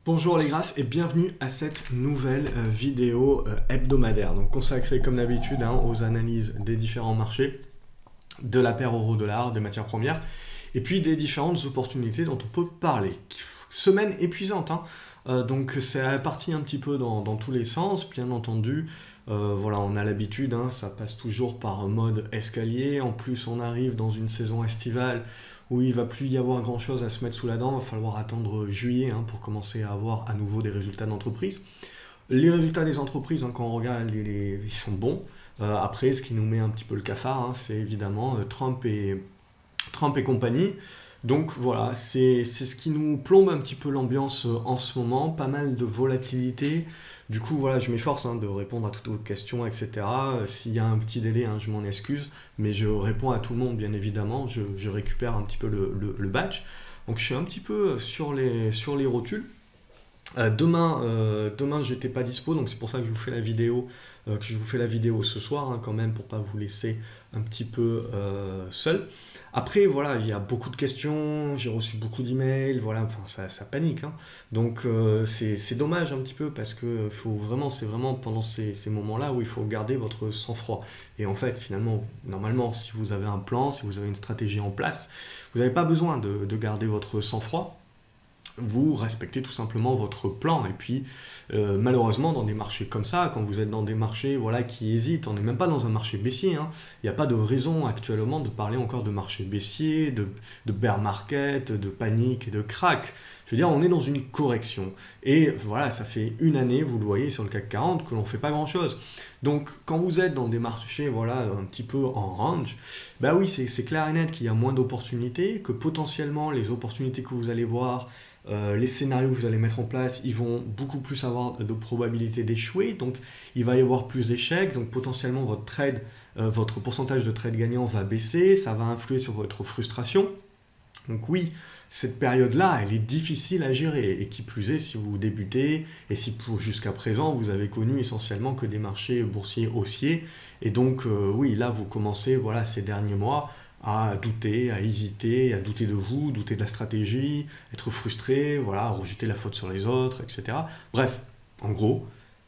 Bonjour les graphes et bienvenue à cette nouvelle vidéo hebdomadaire, donc consacrée comme d'habitude aux analyses des différents marchés, de la paire euro-dollar, des matières premières, et puis des différentes opportunités dont on peut parler. Semaine épuisante, donc c'est parti un petit peu dans tous les sens, bien entendu. Voilà, on a l'habitude, ça passe toujours par mode escalier. En plus, on arrive dans une saison estivale où il ne va plus y avoir grand chose à se mettre sous la dent. Il va falloir attendre juillet pour commencer à avoir à nouveau des résultats d'entreprise. Les résultats des entreprises, quand on regarde, ils sont bons. Après, ce qui nous met un petit peu le cafard, c'est évidemment Trump et compagnie. Donc voilà, c'est ce qui nous plombe un petit peu l'ambiance en ce moment, pas mal de volatilité. Du coup, voilà, je m'efforce de répondre à toutes vos questions, etc. S'il y a un petit délai, je m'en excuse, mais je réponds à tout le monde, bien évidemment. Je récupère un petit peu le batch. Donc je suis un petit peu sur les rotules. Demain j'étais pas dispo, donc c'est pour ça que je vous fais la vidéo, ce soir, quand même, pour pas vous laisser un petit peu seul. Après, voilà, il y a beaucoup de questions, j'ai reçu beaucoup d'emails, voilà, enfin ça panique, donc c'est dommage un petit peu parce que c'est vraiment pendant ces moments-là où il faut garder votre sang-froid. Et en fait, finalement, normalement, si vous avez un plan, si vous avez une stratégie en place, vous n'avez pas besoin de garder votre sang-froid. Vous respectez tout simplement votre plan. Et puis, malheureusement, dans des marchés comme ça, quand vous êtes dans des marchés qui hésitent, on n'est même pas dans un marché baissier. Il n'y a pas de raison actuellement de parler encore de marché baissier, de bear market, de panique et de crack. Je veux dire, on est dans une correction. Et voilà, ça fait une année, vous le voyez sur le CAC 40, que l'on ne fait pas grand-chose. Donc, quand vous êtes dans des marchés un petit peu en range, bah oui, c'est clair et net qu'il y a moins d'opportunités, que potentiellement les opportunités que vous allez voir, les scénarios que vous allez mettre en place, ils vont beaucoup plus avoir de probabilité d'échouer, donc il va y avoir plus d'échecs, donc potentiellement votre pourcentage de trade gagnant va baisser, ça va influer sur votre frustration. Donc oui, cette période-là, elle est difficile à gérer, et qui plus est si vous débutez, et si jusqu'à présent vous avez connu essentiellement que des marchés boursiers haussiers, et donc oui, là vous commencez, ces derniers mois, à douter, à hésiter, à douter de vous, douter de la stratégie, être frustré, rejeter la faute sur les autres, etc. Bref, en gros,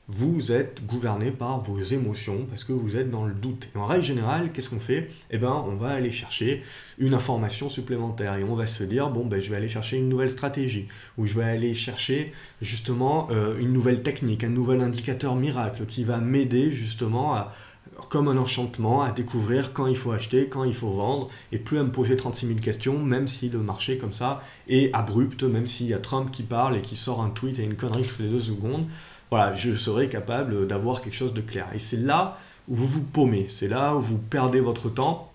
vous êtes gouverné par vos émotions parce que vous êtes dans le doute. Et en règle générale, qu'est-ce qu'on fait ? On va aller chercher une information supplémentaire et on va se dire, je vais aller chercher une nouvelle stratégie ou je vais aller chercher justement une nouvelle technique, un nouvel indicateur miracle qui va m'aider justement comme un enchantement, à découvrir quand il faut acheter, quand il faut vendre, et plus à me poser 36 000 questions, même si le marché comme ça est abrupt, même s'il y a Trump qui parle et qui sort un tweet et une connerie toutes les 2 secondes, je serai capable d'avoir quelque chose de clair. Et c'est là où vous vous paumez, c'est là où vous perdez votre temps,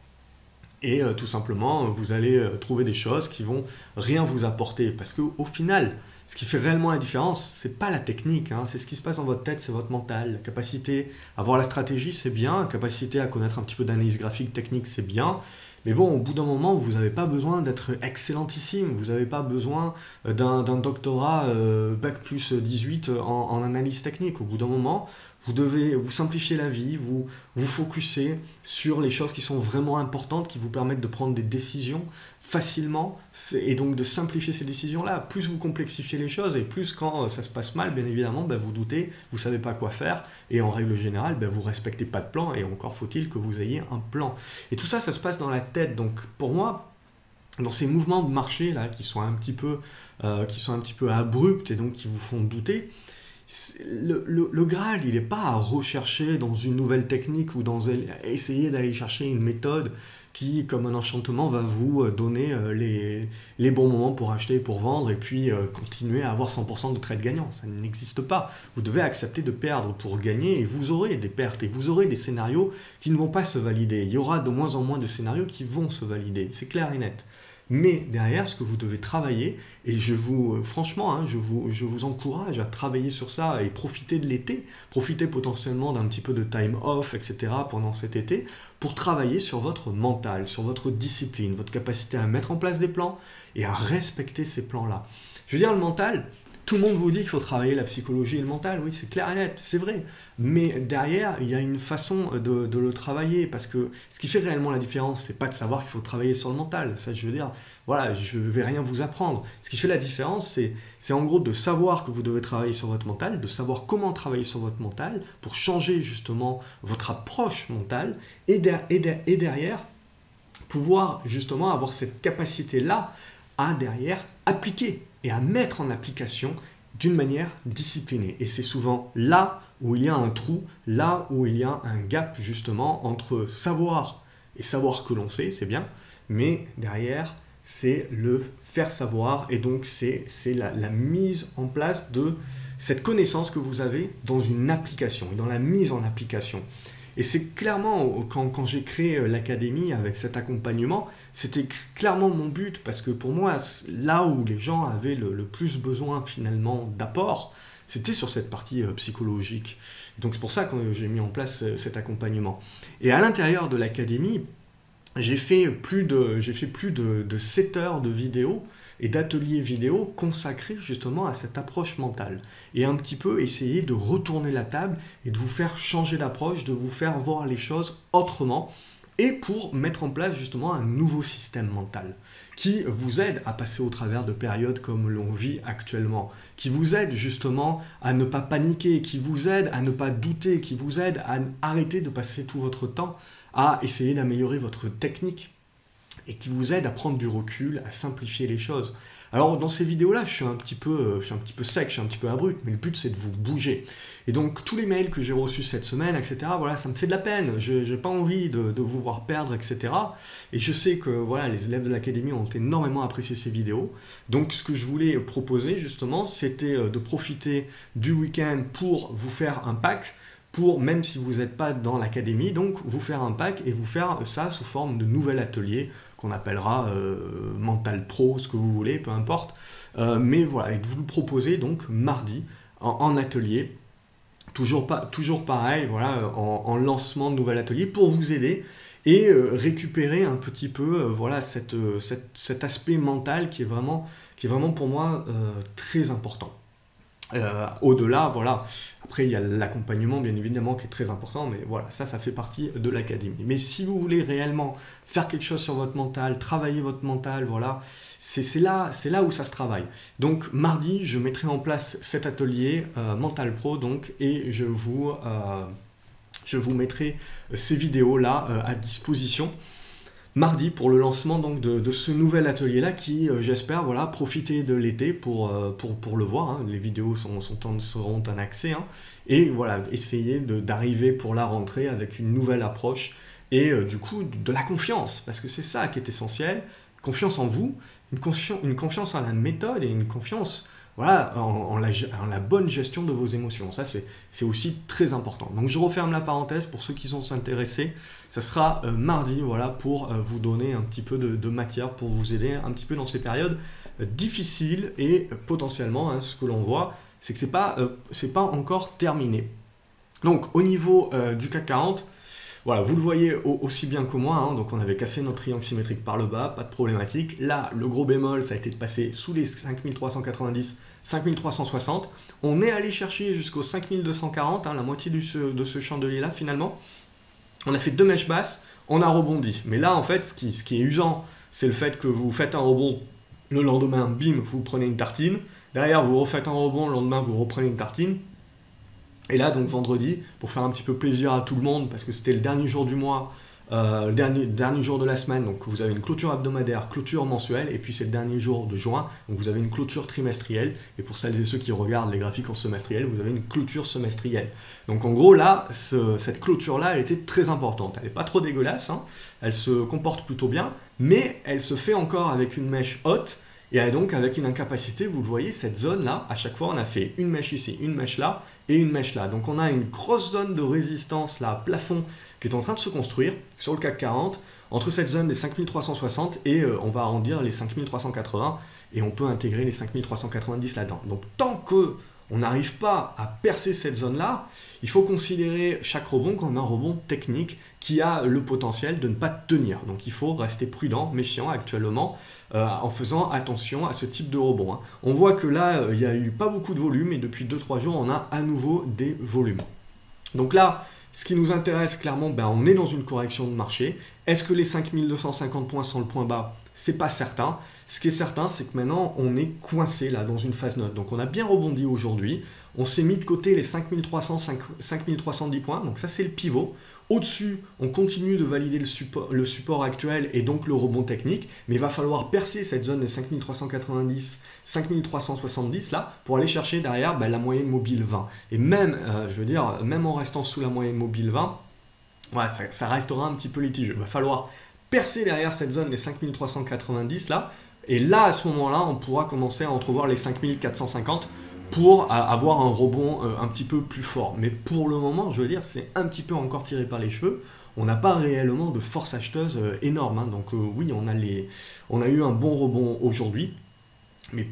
et tout simplement, vous allez trouver des choses qui vont rien vous apporter, parce qu'au final, ce qui fait réellement la différence, c'est pas la technique, c'est ce qui se passe dans votre tête, c'est votre mental. La capacité à voir la stratégie, c'est bien. La capacité à connaître un petit peu d'analyse graphique, technique, c'est bien. Mais bon, au bout d'un moment, vous n'avez pas besoin d'être excellentissime. Vous n'avez pas besoin d'un doctorat Bac plus 18 en analyse technique. Au bout d'un moment, vous devez vous simplifier la vie, vous focuser sur les choses qui sont vraiment importantes, qui vous permettent de prendre des décisions facilement, et donc de simplifier ces décisions-là. Plus vous complexifiez les choses, et plus quand ça se passe mal, bien évidemment, vous doutez, vous ne savez pas quoi faire, et en règle générale, vous ne respectez pas de plan, et encore faut-il que vous ayez un plan. Et tout ça, ça se passe dans la tête. Donc pour moi, dans ces mouvements de marché là, qui sont un petit peu abrupts, et donc qui vous font douter, le Graal, il n'est pas à rechercher dans une nouvelle technique ou essayer d'aller chercher une méthode qui, comme un enchantement, va vous donner les bons moments pour acheter et pour vendre et puis continuer à avoir 100% de trade gagnant. Ça n'existe pas. Vous devez accepter de perdre pour gagner et vous aurez des pertes et vous aurez des scénarios qui ne vont pas se valider. Il y aura de moins en moins de scénarios qui vont se valider. C'est clair et net. Mais derrière, ce que vous devez travailler, et franchement, je vous encourage à travailler sur ça et profiter de l'été, profiter potentiellement d'un petit peu de time off, etc. pendant cet été, pour travailler sur votre mental, sur votre discipline, votre capacité à mettre en place des plans et à respecter ces plans-là. Je veux dire, le mental, Tout le monde vous dit qu'il faut travailler la psychologie et le mental, oui, c'est clair et net, c'est vrai. Mais derrière, il y a une façon de le travailler, parce que ce qui fait réellement la différence, c'est pas de savoir qu'il faut travailler sur le mental. Ça, je veux dire, voilà, je vais rien vous apprendre. Ce qui fait la différence, c'est en gros de savoir que vous devez travailler sur votre mental, de savoir comment travailler sur votre mental pour changer justement votre approche mentale, et derrière, pouvoir justement avoir cette capacité-là à derrière appliquer et à mettre en application d'une manière disciplinée. Et c'est souvent là où il y a un trou, là où il y a un gap justement entre savoir et savoir que l'on sait, c'est bien, mais derrière, c'est le faire savoir, et donc c'est la mise en place de cette connaissance que vous avez dans une application, et dans la mise en application. Et c'est clairement, quand j'ai créé l'académie avec cet accompagnement, c'était clairement mon but, parce que pour moi, là où les gens avaient le plus besoin finalement d'apport, c'était sur cette partie psychologique. Et donc c'est pour ça que j'ai mis en place cet accompagnement. Et à l'intérieur de l'académie, j'ai fait plus de 7 heures de vidéos et d'ateliers vidéo consacrés justement à cette approche mentale. Et un petit peu essayer de retourner la table et de vous faire changer d'approche, de vous faire voir les choses autrement, et pour mettre en place justement un nouveau système mental qui vous aide à passer au travers de périodes comme l'on vit actuellement, qui vous aide justement à ne pas paniquer, qui vous aide à ne pas douter, qui vous aide à arrêter de passer tout votre temps à essayer d'améliorer votre technique, et qui vous aide à prendre du recul, à simplifier les choses. Alors dans ces vidéos-là, je suis un petit peu sec, je suis un petit peu abrupt, mais le but c'est de vous bouger. Et donc tous les mails que j'ai reçus cette semaine, etc., voilà, ça me fait de la peine. Je n'ai pas envie de vous voir perdre, etc. Et je sais que voilà, les élèves de l'académie ont énormément apprécié ces vidéos. Donc ce que je voulais proposer justement, c'était de profiter du week-end pour vous faire un pack, pour, même si vous n'êtes pas dans l'académie, donc vous faire un pack et vous faire ça sous forme de nouvel atelier qu'on appellera Mental Pro, ce que vous voulez, peu importe. Mais voilà, et de vous le proposer donc mardi en atelier, toujours pareil, voilà, en lancement de nouvel atelier pour vous aider et récupérer un petit peu voilà, cet aspect mental qui est vraiment pour moi très important. Au-delà, voilà, après il y a l'accompagnement bien évidemment qui est très important, mais voilà, ça fait partie de l'académie. Mais si vous voulez réellement faire quelque chose sur votre mental, travailler votre mental, voilà, c'est là où ça se travaille. Donc mardi, je mettrai en place cet atelier Mental Pro, donc, et je vous mettrai ces vidéos-là à disposition mardi pour le lancement donc de ce nouvel atelier-là qui, j'espère, voilà, profiter de l'été pour le voir. Hein. Les vidéos seront un accès. Hein. Et voilà, essayer d'arriver pour la rentrée avec une nouvelle approche et du coup de la confiance, parce que c'est ça qui est essentiel. Confiance en vous, une confiance en la méthode et une confiance voilà, en la bonne gestion de vos émotions. Ça, c'est aussi très important. Donc, je referme la parenthèse pour ceux qui sont intéressés. Ça sera mardi, voilà, pour vous donner un petit peu de matière, pour vous aider un petit peu dans ces périodes difficiles et potentiellement, hein, ce que l'on voit, c'est que c'est pas encore terminé. Donc, au niveau du CAC 40, voilà, vous le voyez aussi bien que moi, hein, donc on avait cassé notre triangle symétrique par le bas, pas de problématique. Là, le gros bémol, ça a été de passer sous les 5390, 5360. On est allé chercher jusqu'aux 5240, hein, la moitié de ce chandelier-là finalement. On a fait 2 mèches basses, on a rebondi. Mais là, en fait, ce qui est usant, c'est le fait que vous faites un rebond, le lendemain, bim, vous prenez une tartine. Derrière, vous refaites un rebond, le lendemain, vous reprenez une tartine. Et là, donc vendredi, pour faire un petit peu plaisir à tout le monde, parce que c'était le dernier jour du mois, le dernier jour de la semaine, donc vous avez une clôture hebdomadaire, clôture mensuelle, et puis c'est le dernier jour de juin, donc vous avez une clôture trimestrielle, et pour celles et ceux qui regardent les graphiques en semestriel, vous avez une clôture semestrielle. Donc en gros, là, cette clôture-là, elle était très importante. Elle n'est pas trop dégueulasse, hein, elle se comporte plutôt bien, mais elle se fait encore avec une mèche haute, et donc avec une incapacité, vous le voyez, cette zone-là, à chaque fois on a fait une mèche ici, une mèche là et une mèche là. Donc on a une grosse zone de résistance là, plafond, qui est en train de se construire sur le CAC 40, entre cette zone des 5360 et on va arrondir les 5380 et on peut intégrer les 5390 là-dedans. Donc tant que on n'arrive pas à percer cette zone-là, il faut considérer chaque rebond comme un rebond technique qui a le potentiel de ne pas tenir. Donc il faut rester prudent, méfiant actuellement, en faisant attention à ce type de rebond. On voit que là, il n'y a eu pas beaucoup de volume et depuis 2-3 jours, on a à nouveau des volumes. Donc là, ce qui nous intéresse clairement, on est dans une correction de marché. Est-ce que les 5250 points sont le point bas? C'est pas certain. Ce qui est certain, c'est que maintenant, on est coincé là dans une phase neutre. Donc on a bien rebondi aujourd'hui. On s'est mis de côté les 5300, 5310 points. Donc ça, c'est le pivot. Au-dessus, on continue de valider le support actuel et donc le rebond technique. Mais il va falloir percer cette zone des 5390, 5370 là pour aller chercher derrière la moyenne mobile 20. Et même, je veux dire, même en restant sous la moyenne mobile 20, ouais, ça restera un petit peu litigieux. Il va falloir percer derrière cette zone des 5390 là, et là à ce moment-là on pourra commencer à entrevoir les 5450 pour avoir un rebond un petit peu plus fort. Mais pour le moment, je veux dire, c'est un petit peu encore tiré par les cheveux. On n'a pas réellement de force acheteuse énorme, hein. Donc oui, on a eu un bon rebond aujourd'hui, mais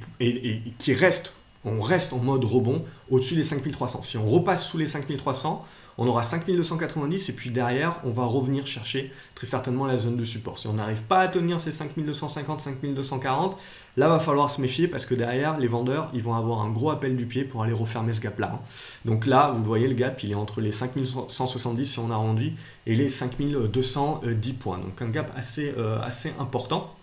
on reste en mode rebond au-dessus des 5300. Si on repasse sous les 5300, on aura 5290 et puis derrière, on va revenir chercher très certainement la zone de support. Si on n'arrive pas à tenir ces 5250, 5240, là, va falloir se méfier parce que derrière, les vendeurs, ils vont avoir un gros appel du pied pour aller refermer ce gap-là. Donc là, vous voyez, le gap, il est entre les 5170 si on arrondit et les 5210 points. Donc un gap assez important.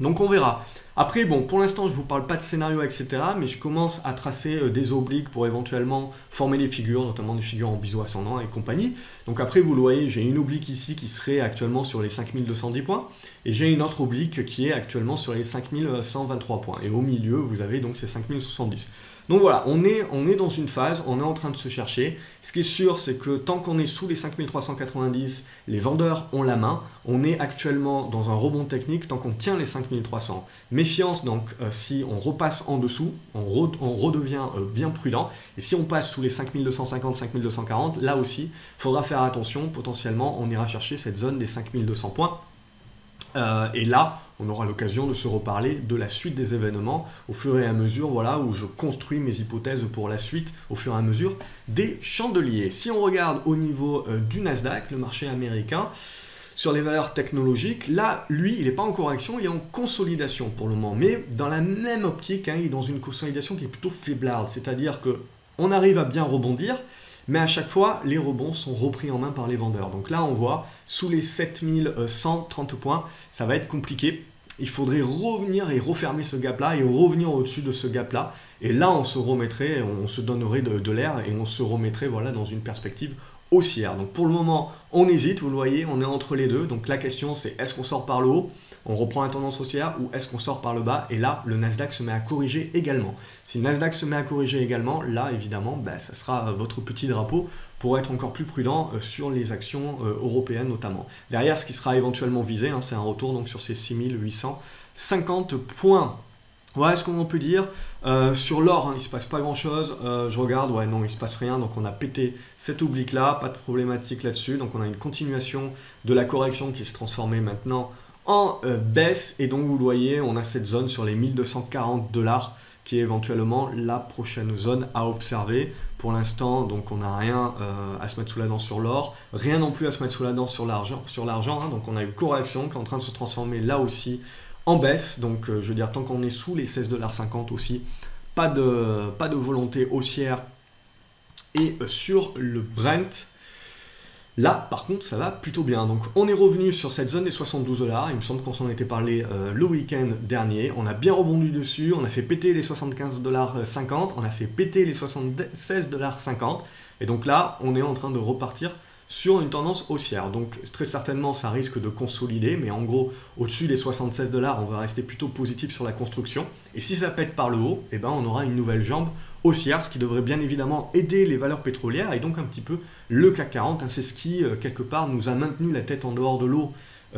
Donc on verra. Après, bon, pour l'instant, je ne vous parle pas de scénario, etc. Mais je commence à tracer des obliques pour éventuellement former des figures, notamment des figures en biseau ascendant et compagnie. Donc après, vous le voyez, j'ai une oblique ici qui serait actuellement sur les 5210 points. Et j'ai une autre oblique qui est actuellement sur les 5123 points. Et au milieu, vous avez donc ces 5070. Donc voilà, on est dans une phase, on est en train de se chercher. Ce qui est sûr, c'est que tant qu'on est sous les 5390, les vendeurs ont la main. On est actuellement dans un rebond technique tant qu'on tient les 5300. Méfiance, donc si on repasse en dessous, on redevient bien prudent. Et si on passe sous les 5250, 5240, là aussi, il faudra faire attention. Potentiellement, on ira chercher cette zone des 5200 points. Et là, on aura l'occasion de se reparler de la suite des événements au fur et à mesure, voilà, où je construis mes hypothèses pour la suite au fur et à mesure des chandeliers. Si on regarde au niveau du Nasdaq, le marché américain, sur les valeurs technologiques, là, lui, il n'est pas en correction, il est en consolidation pour le moment. Mais dans la même optique, hein, il est dans une consolidation qui est plutôt faiblarde, c'est-à-dire qu'on arrive à bien rebondir, mais à chaque fois, les rebonds sont repris en main par les vendeurs. Donc là, on voit, sous les 7130 points, ça va être compliqué. Il faudrait revenir et refermer ce gap-là et revenir au-dessus de ce gap-là. Et là, on se remettrait, on se donnerait de l'air et on se remettrait voilà, dans une perspective haussière. Donc pour le moment, on hésite, vous le voyez, on est entre les deux. Donc la question, c'est est-ce qu'on sort par le haut, on reprend la tendance haussière ou est-ce qu'on sort par le bas? Et là, le Nasdaq se met à corriger également. Si le Nasdaq se met à corriger également, là, évidemment, ça sera votre petit drapeau pour être encore plus prudent sur les actions européennes notamment. Derrière, ce qui sera éventuellement visé, hein, c'est un retour donc, sur ces 6850 points. Voilà ce qu'on peut dire. Sur l'or, hein, il ne se passe pas grand-chose. Je regarde, ouais, non, il ne se passe rien. Donc on a pété cette oblique-là, pas de problématique là-dessus. Donc on a une continuation de la correction qui se transformait maintenant en baisse. Et donc vous le voyez, on a cette zone sur les 1240 $, qui est éventuellement la prochaine zone à observer. Pour l'instant, donc on n'a rien à se mettre sous la dent sur l'or, rien non plus à se mettre sous la dent sur l'argent. Hein. Donc on a une correction qui est en train de se transformer là aussi en baisse. Donc je veux dire, tant qu'on est sous les 16,50 $ aussi, pas de volonté haussière. Et sur le Brent, là, par contre, ça va plutôt bien. Donc, on est revenu sur cette zone des 72 $. Il me semble qu'on s'en était parlé le week-end dernier. On a bien rebondi dessus. On a fait péter les 75,50 $. On a fait péter les 76,50 $. Et donc là, on est en train de repartir sur une tendance haussière. Donc, très certainement, ça risque de consolider. Mais en gros, au-dessus des 76 $, on va rester plutôt positif sur la construction. Et si ça pète par le haut, eh ben, on aura une nouvelle jambe haussière, ce qui devrait bien évidemment aider les valeurs pétrolières et donc un petit peu le CAC 40. Hein, c'est ce qui, quelque part, nous a maintenu la tête en dehors de l'eau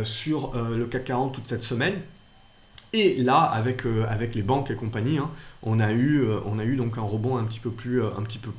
sur le CAC 40 toute cette semaine. Et là, avec les banques et compagnie, hein, on a eu donc un rebond un petit peu plus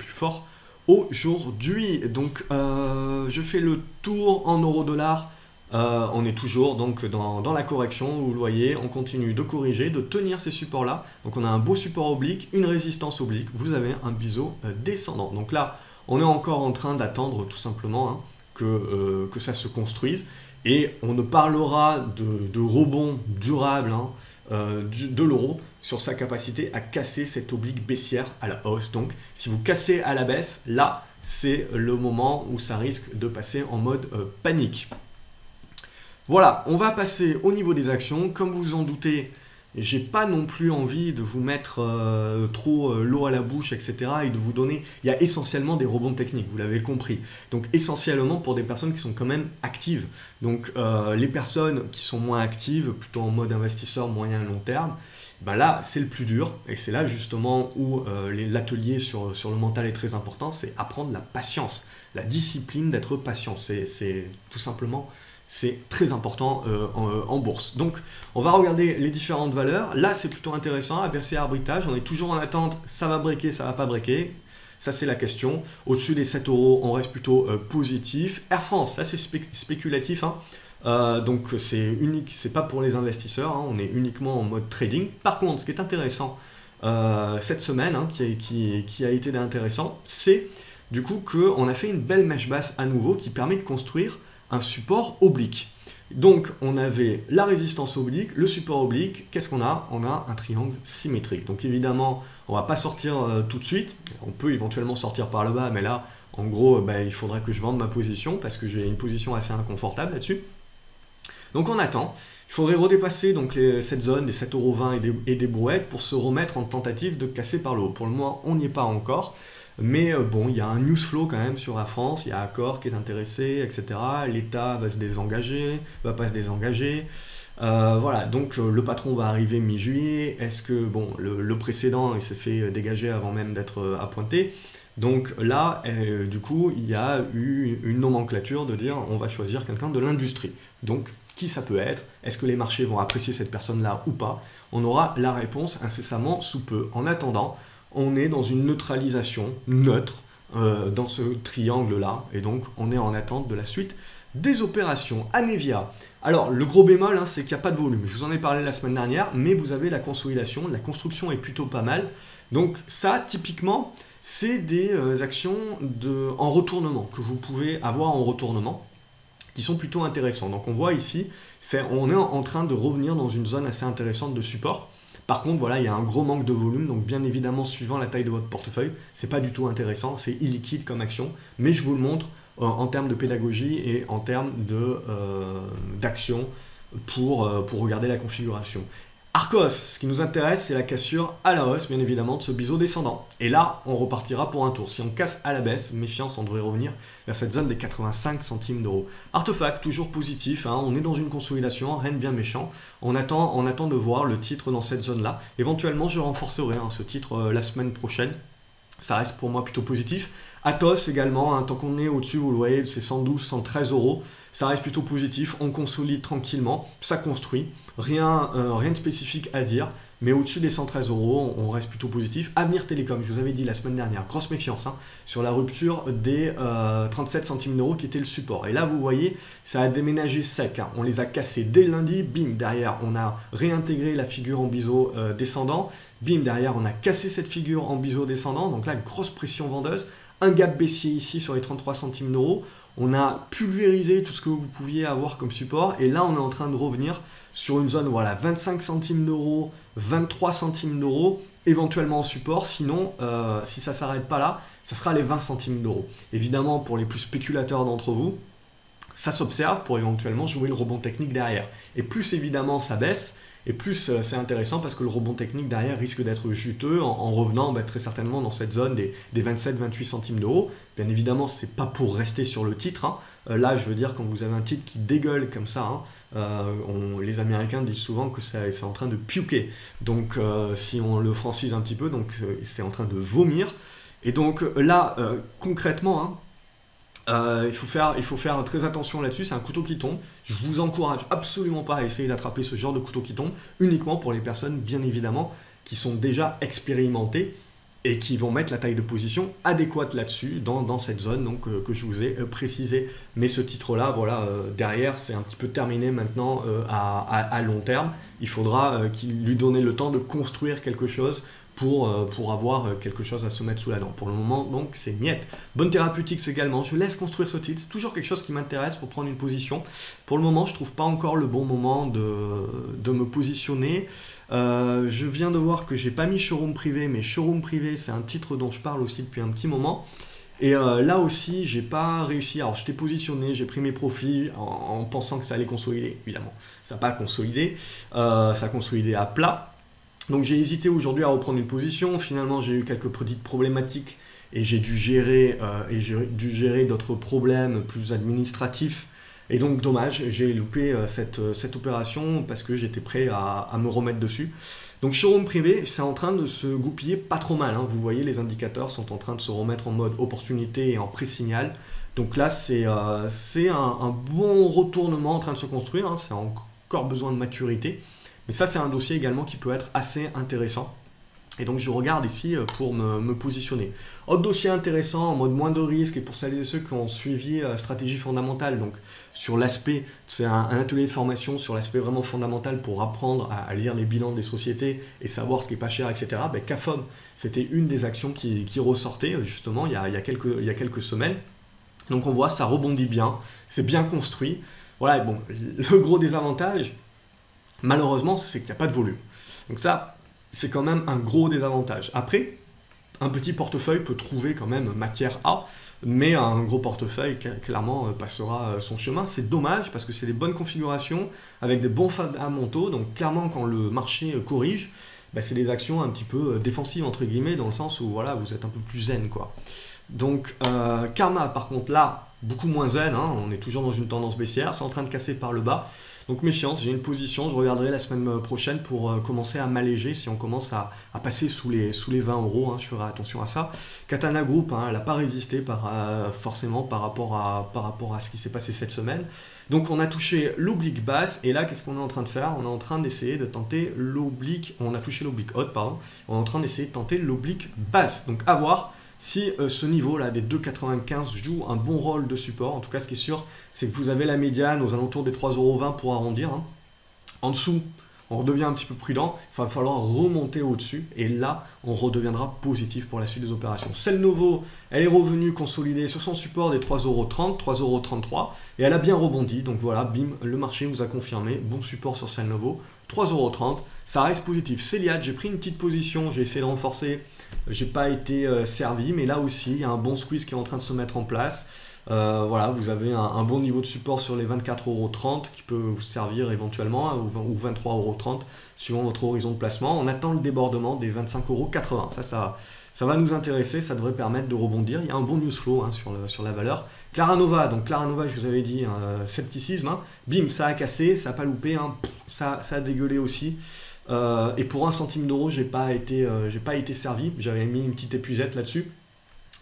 fort aujourd'hui. Donc, je fais le tour en euro-dollar On est toujours donc dans la correction, vous le voyez, on continue de corriger, de tenir ces supports-là. Donc on a un beau support oblique, une résistance oblique, vous avez un biseau descendant. Donc là, on est encore en train d'attendre tout simplement hein, que ça se construise. Et on ne parlera de rebond durable hein, de l'euro sur sa capacité à casser cette oblique baissière à la hausse. Donc si vous cassez à la baisse, là, c'est le moment où ça risque de passer en mode panique. Voilà, on va passer au niveau des actions. Comme vous en doutez, j'ai pas non plus envie de vous mettre trop l'eau à la bouche, etc. et de vous donner... Il y a essentiellement des rebonds techniques, vous l'avez compris. Donc essentiellement pour des personnes qui sont quand même actives. Donc les personnes qui sont moins actives, plutôt en mode investisseur moyen et long terme, ben là c'est le plus dur. Et c'est là justement où l'atelier sur le mental est très important, c'est apprendre la patience, la discipline d'être patient. C'est tout simplement... C'est très important en bourse. Donc, on va regarder les différentes valeurs. Là, c'est plutôt intéressant. ABC arbitrage, on est toujours en attente. Ça va breaker, ça va pas breaker. Ça, c'est la question. Au-dessus des 7 euros, on reste plutôt positif. Air France, là, c'est spéculatif. Hein. Donc, c'est unique. C'est pas pour les investisseurs. Hein. On est uniquement en mode trading. Par contre, ce qui est intéressant cette semaine, hein, qui a été intéressant, c'est du coup qu'on a fait une belle mèche basse à nouveau qui permet de construire un support oblique. Donc on avait la résistance oblique, le support oblique, qu'est-ce qu'on a? On a un triangle symétrique. Donc évidemment, on va pas sortir tout de suite, on peut éventuellement sortir par le bas, mais là, en gros, il faudrait que je vende ma position, parce que j'ai une position assez inconfortable là-dessus. Donc on attend, il faudrait redépasser donc cette zone des 7,20 € et des brouettes pour se remettre en tentative de casser par le haut. Pour le moment, on n'y est pas encore. Mais bon, il y a un news flow quand même sur la France, il y a Accor qui est intéressé, etc. L'État va se désengager, va pas se désengager. Voilà, donc le patron va arriver mi-juillet. Est-ce que, bon, le précédent, il s'est fait dégager avant même d'être appointé. Donc là, du coup, il y a eu une nomenclature de dire on va choisir quelqu'un de l'industrie. Donc, qui ça peut être? Est-ce que les marchés vont apprécier cette personne-là ou pas? On aura la réponse incessamment sous peu. En attendant, on est dans une neutralisation neutre dans ce triangle-là, et donc on est en attente de la suite des opérations. Anevia, alors le gros bémol, hein, c'est qu'il n'y a pas de volume. Je vous en ai parlé la semaine dernière, mais vous avez la consolidation, la construction est plutôt pas mal. Donc ça, typiquement, c'est des actions en retournement, que vous pouvez avoir en retournement, qui sont plutôt intéressants. Donc on voit ici, on est en train de revenir dans une zone assez intéressante de support. Par contre, voilà, il y a un gros manque de volume, donc bien évidemment, suivant la taille de votre portefeuille, c'est pas du tout intéressant, c'est illiquide comme action, mais je vous le montre en termes de pédagogie et en termes d'action pour regarder la configuration. Arcos, ce qui nous intéresse, c'est la cassure à la hausse, bien évidemment, de ce biseau descendant. Et là, on repartira pour un tour. Si on casse à la baisse, méfiance, on devrait revenir vers cette zone des 85 centimes d'euros. Artefact, toujours positif, hein, on est dans une consolidation, rien de bien méchant. On attend de voir le titre dans cette zone-là. Éventuellement, je renforcerai hein, ce titre la semaine prochaine. Ça reste pour moi plutôt positif. Atos également, hein, tant qu'on est au-dessus, vous le voyez, c'est 112, 113 euros. Ça reste plutôt positif, on consolide tranquillement, ça construit. Rien de spécifique à dire, mais au-dessus des 113 euros, on reste plutôt positif. Avenir Télécom, je vous avais dit la semaine dernière, grosse méfiance hein, sur la rupture des 37 centimes d'euros qui était le support. Et là, vous voyez, ça a déménagé sec. Hein. On les a cassés dès le lundi, bim, derrière, on a réintégré la figure en biseau descendant. Bim, derrière, on a cassé cette figure en biseau descendant. Donc là, grosse pression vendeuse. Un gap baissier ici sur les 33 centimes d'euros. On a pulvérisé tout ce que vous pouviez avoir comme support. Et là, on est en train de revenir sur une zone, voilà, 25 centimes d'euros, 23 centimes d'euros, éventuellement en support. Sinon, si ça ne s'arrête pas là, ça sera les 20 centimes d'euros. Évidemment, pour les plus spéculateurs d'entre vous, ça s'observe pour éventuellement jouer le rebond technique derrière. Et plus évidemment ça baisse, et plus c'est intéressant parce que le rebond technique derrière risque d'être juteux en revenant très certainement dans cette zone des 27-28 centimes d'euros. Bien évidemment, ce n'est pas pour rester sur le titre. Hein. Là, je veux dire, quand vous avez un titre qui dégueule comme ça, hein, les Américains disent souvent que c'est en train de puker. Donc, si on le francise un petit peu, c'est en train de vomir. Et donc là, concrètement, hein, il faut faire très attention là-dessus, c'est un couteau qui tombe. Je vous encourage absolument pas à essayer d'attraper ce genre de couteau qui tombe, uniquement pour les personnes, bien évidemment, qui sont déjà expérimentées et qui vont mettre la taille de position adéquate là-dessus, dans cette zone donc, que je vous ai précisé. Mais ce titre-là, voilà, derrière, c'est un petit peu terminé maintenant à long terme. Il faudra qu'il lui donne le temps de construire quelque chose pour avoir quelque chose à se mettre sous la dent. Pour le moment, donc, c'est niet. Bonne Therapeutics également, je laisse construire ce titre. C'est toujours quelque chose qui m'intéresse pour prendre une position. Pour le moment, je ne trouve pas encore le bon moment de me positionner. Je viens de voir que j'ai pas mis Showroom Privé, mais Showroom Privé, c'est un titre dont je parle aussi depuis un petit moment. Et là aussi, j'ai pas réussi. Alors, je t'ai positionné, j'ai pris mes profits en pensant que ça allait consolider. Évidemment, ça n'a pas consolidé. Ça a consolidé à plat. Donc j'ai hésité aujourd'hui à reprendre une position, finalement j'ai eu quelques petites problématiques et j'ai dû gérer d'autres problèmes plus administratifs. Et donc dommage, j'ai loupé cette opération parce que j'étais prêt à me remettre dessus. Donc Showroom Privé, c'est en train de se goupiller pas trop mal, hein. Vous voyez, les indicateurs sont en train de se remettre en mode opportunité et en pré-signal. Donc là, c'est un bon retournement en train de se construire, hein. C'est encore besoin de maturité. Mais ça, c'est un dossier également qui peut être assez intéressant. Et donc, je regarde ici pour me positionner. Autre dossier intéressant, en mode moins de risque, et pour celles et ceux qui ont suivi stratégie fondamentale, donc sur l'aspect, c'est un atelier de formation sur l'aspect vraiment fondamental pour apprendre à lire les bilans des sociétés et savoir ce qui est pas cher, etc. Ben, CAFOM, c'était une des actions qui ressortait justement il y a quelques semaines. Donc, on voit, ça rebondit bien, c'est bien construit. Voilà, bon, le gros désavantage, malheureusement, c'est qu'il n'y a pas de volume. Donc ça, c'est quand même un gros désavantage. Après, un petit portefeuille peut trouver quand même matière A, mais un gros portefeuille, clairement, passera son chemin. C'est dommage parce que c'est des bonnes configurations avec des bons fondamentaux. Donc clairement, quand le marché corrige, ben, c'est des actions un petit peu défensives, entre guillemets, dans le sens où voilà, vous êtes un peu plus zen, quoi. Donc Karma, par contre, là, beaucoup moins zen, hein, on est toujours dans une tendance baissière, c'est en train de casser par le bas. Donc méfiance, j'ai une position, je regarderai la semaine prochaine pour commencer à m'alléger si on commence à passer sous les 20 euros, hein, je ferai attention à ça. Katana Group, hein, elle n'a pas résisté forcément par rapport à ce qui s'est passé cette semaine. Donc on a touché l'oblique basse, et là qu'est-ce qu'on est en train de faire? On est en train d'essayer de tenter l'oblique, on a touché l'oblique haute, pardon, on est en train d'essayer de tenter l'oblique basse. Donc à voir si ce niveau-là des 2,95 joue un bon rôle de support. En tout cas, ce qui est sûr, c'est que vous avez la médiane aux alentours des 3,20 € pour arrondir, hein. En dessous, on redevient un petit peu prudent. Il va falloir remonter au-dessus. Et là, on redeviendra positif pour la suite des opérations. Cellnovo, elle est revenue consolidée sur son support des 3,30 €, 3,33 €. Et elle a bien rebondi. Donc voilà, bim, le marché vous a confirmé. Bon support sur Cellnovo. 3,30 €, ça reste positif. Céliat, j'ai pris une petite position, j'ai essayé de renforcer, j'ai pas été servi, mais là aussi, il y a un bon squeeze qui est en train de se mettre en place. Voilà, vous avez un bon niveau de support sur les 24,30 € qui peut vous servir éventuellement, hein, ou 23,30 € suivant votre horizon de placement. On attend le débordement des 25,80 €. Ça va nous intéresser, ça devrait permettre de rebondir. Il y a un bon news flow, hein, sur la valeur. Claranova, donc Claranova, je vous avais dit, scepticisme, hein. Bim, ça a cassé, ça n'a pas loupé, hein. Ça a dégueulé aussi. Et pour 1 centime d'euro, j'ai pas été servi. J'avais mis une petite épuisette là-dessus.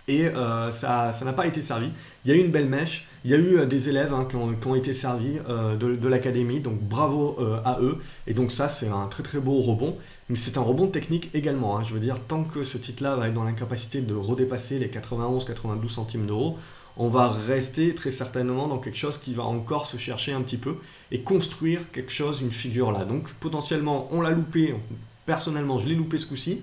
Et ça n'a pas été servi. Il y a eu une belle mèche. Il y a eu des élèves, hein, qui ont été servis de l'académie. Donc bravo à eux. Et donc ça, c'est un très très beau rebond. Mais c'est un rebond technique également, hein. Je veux dire, tant que ce titre-là va être dans l'incapacité de redépasser les 91-92 centimes d'euros, on va rester très certainement dans quelque chose qui va encore se chercher un petit peu et construire quelque chose, une figure là. Donc potentiellement, on l'a loupé. Personnellement, je l'ai loupé ce coup-ci.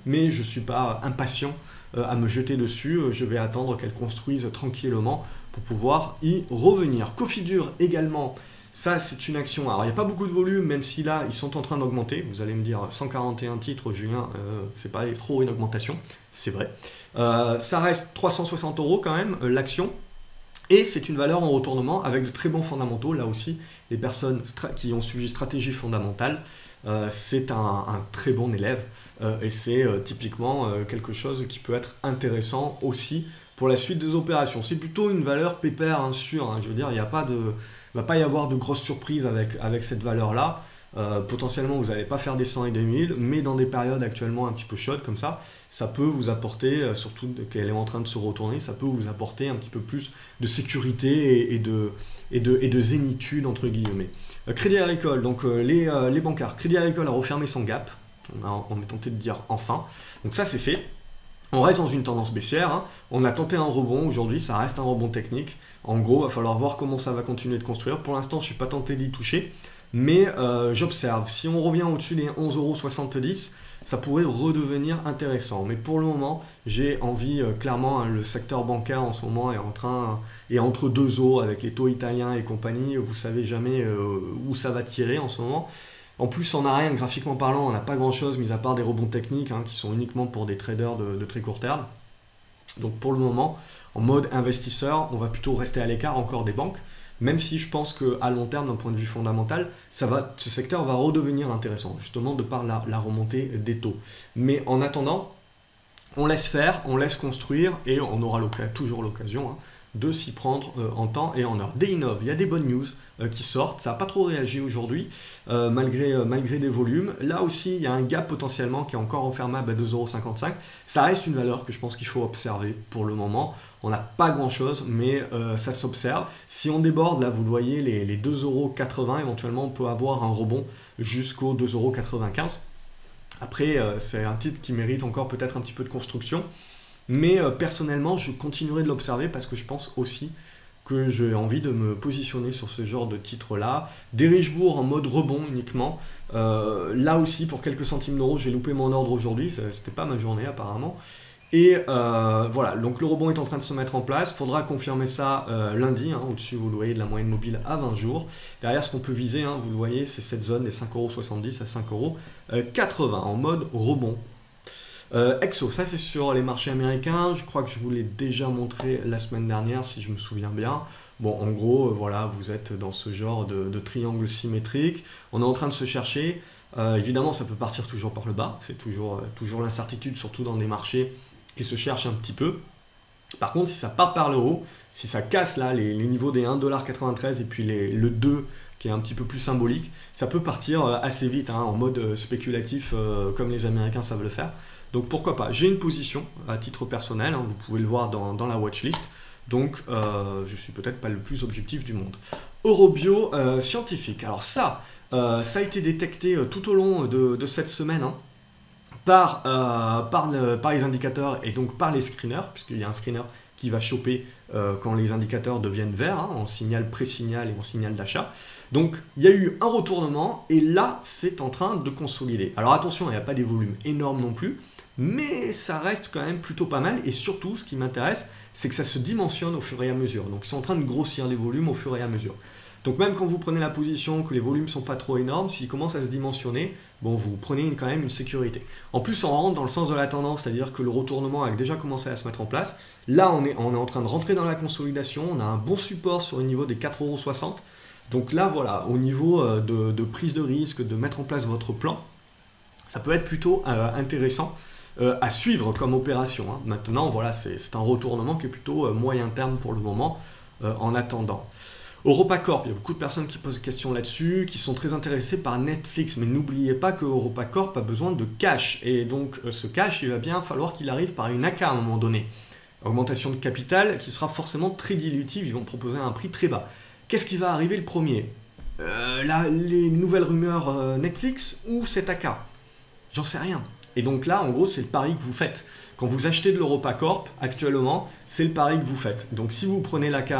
Mais je ne suis pas impatient à me jeter dessus. Je vais attendre qu'elle construise tranquillement pour pouvoir y revenir. Cofidure également, ça c'est une action. Alors il n'y a pas beaucoup de volume, même si là ils sont en train d'augmenter. Vous allez me dire 141 titres, Julien, c'est pas trop une augmentation, c'est vrai. Ça reste 360 € quand même, l'action. Et c'est une valeur en retournement avec de très bons fondamentaux. Là aussi, les personnes qui ont suivi stratégie fondamentale, c'est un très bon élève. Et c'est typiquement quelque chose qui peut être intéressant aussi pour la suite des opérations. C'est plutôt une valeur pépère, hein, sûre, hein. Je veux dire, il ne va pas y avoir de grosses surprises avec cette valeur-là. Potentiellement, vous n'allez pas faire des 100 et des 1000, mais dans des périodes actuellement un petit peu chaudes comme ça peut vous apporter, surtout qu'elle est en train de se retourner, ça peut vous apporter un petit peu plus de sécurité et de zénitude, entre guillemets. Crédit Agricole, donc les bancards. Crédit Agricole a refermé son gap, on est tenté de dire enfin. Donc ça, c'est fait. On reste dans une tendance baissière, hein. On a tenté un rebond aujourd'hui, ça reste un rebond technique. En gros, il va falloir voir comment ça va continuer de construire. Pour l'instant, je ne suis pas tenté d'y toucher, mais j'observe. Si on revient au-dessus des 11,70 €, ça pourrait redevenir intéressant. Mais pour le moment, j'ai envie, clairement, hein, le secteur bancaire en ce moment est entre deux eaux avec les taux italiens et compagnie. Vous ne savez jamais où ça va tirer en ce moment. En plus, on n'a rien, graphiquement parlant, on n'a pas grand-chose, mis à part des rebonds techniques, hein, qui sont uniquement pour des traders de très court terme. Donc pour le moment, en mode investisseur, on va plutôt rester à l'écart encore des banques, même si je pense qu'à long terme, d'un point de vue fondamental, ce secteur va redevenir intéressant, justement de par la remontée des taux. Mais en attendant, on laisse faire, on laisse construire, et on aura toujours l'occasion, hein, de s'y prendre en temps et en heure. Deinov, il y a des bonnes news qui sortent, ça n'a pas trop réagi aujourd'hui, malgré des volumes. Là aussi, il y a un gap potentiellement qui est encore enfermable à 2,55 €. Ça reste une valeur que je pense qu'il faut observer pour le moment. On n'a pas grand-chose, mais ça s'observe. Si on déborde, là, vous le voyez, les 2,80 €, éventuellement, on peut avoir un rebond jusqu'aux 2,95 €. Après, c'est un titre qui mérite encore peut-être un petit peu de construction. Mais personnellement, je continuerai de l'observer parce que je pense aussi que j'ai envie de me positionner sur ce genre de titre-là. Derichebourg en mode rebond uniquement. Là aussi, pour quelques centimes d'euros, j'ai loupé mon ordre aujourd'hui. C'était pas ma journée apparemment. Et voilà, donc le rebond est en train de se mettre en place. Il faudra confirmer ça lundi. Hein, au-dessus, vous le voyez, de la moyenne mobile à 20 jours. Derrière, ce qu'on peut viser, hein, vous le voyez, c'est cette zone des 5,70 € à 5,80 € en mode rebond. Exo, ça c'est sur les marchés américains, je crois que je vous l'ai déjà montré la semaine dernière si je me souviens bien. Bon, en gros, voilà, vous êtes dans ce genre de triangle symétrique, on est en train de se chercher, évidemment ça peut partir toujours par le bas, c'est toujours l'incertitude, surtout dans des marchés qui se cherchent un petit peu. Par contre, si ça part par le haut, si ça casse là les niveaux des 1,93 € et puis le 2 qui est un petit peu plus symbolique, ça peut partir assez vite, hein, en mode spéculatif comme les Américains savent le faire. Donc pourquoi pas, j'ai une position à titre personnel, hein, vous pouvez le voir dans la watchlist, donc je suis peut-être pas le plus objectif du monde. Eurobio scientifique, alors ça a été détecté tout au long de cette semaine, hein, par les indicateurs et donc par les screeners, puisqu'il y a un screener qui va choper quand les indicateurs deviennent verts, hein, en signal pré-signal et en signal d'achat. Donc il y a eu un retournement et là c'est en train de consolider. Alors attention, il n'y a pas des volumes énormes non plus, mais ça reste quand même plutôt pas mal et surtout ce qui m'intéresse, c'est que ça se dimensionne au fur et à mesure. Donc ils sont en train de grossir les volumes au fur et à mesure. Donc même quand vous prenez la position que les volumes ne sont pas trop énormes, s'ils commencent à se dimensionner, bon, vous prenez quand même une sécurité. En plus, on rentre dans le sens de la tendance, c'est-à-dire que le retournement a déjà commencé à se mettre en place. Là, on est en train de rentrer dans la consolidation, on a un bon support sur le niveau des 4,60 €. Donc là, voilà, au niveau de prise de risque, de mettre en place votre plan, ça peut être plutôt intéressant à suivre comme opération, hein. Maintenant, voilà, c'est un retournement qui est plutôt moyen terme pour le moment, en attendant. EuropaCorp, il y a beaucoup de personnes qui posent des questions là-dessus, qui sont très intéressées par Netflix, mais n'oubliez pas que EuropaCorp a besoin de cash, et donc ce cash, il va bien falloir qu'il arrive par une AK à un moment donné. Augmentation de capital qui sera forcément très dilutive, ils vont proposer un prix très bas. Qu'est-ce qui va arriver le premier? Les nouvelles rumeurs Netflix ou cet AK? J'en sais rien. Et donc là, en gros, c'est le pari que vous faites. Quand vous achetez de l'EuropaCorp, actuellement, c'est le pari que vous faites. Donc si vous prenez l'AK,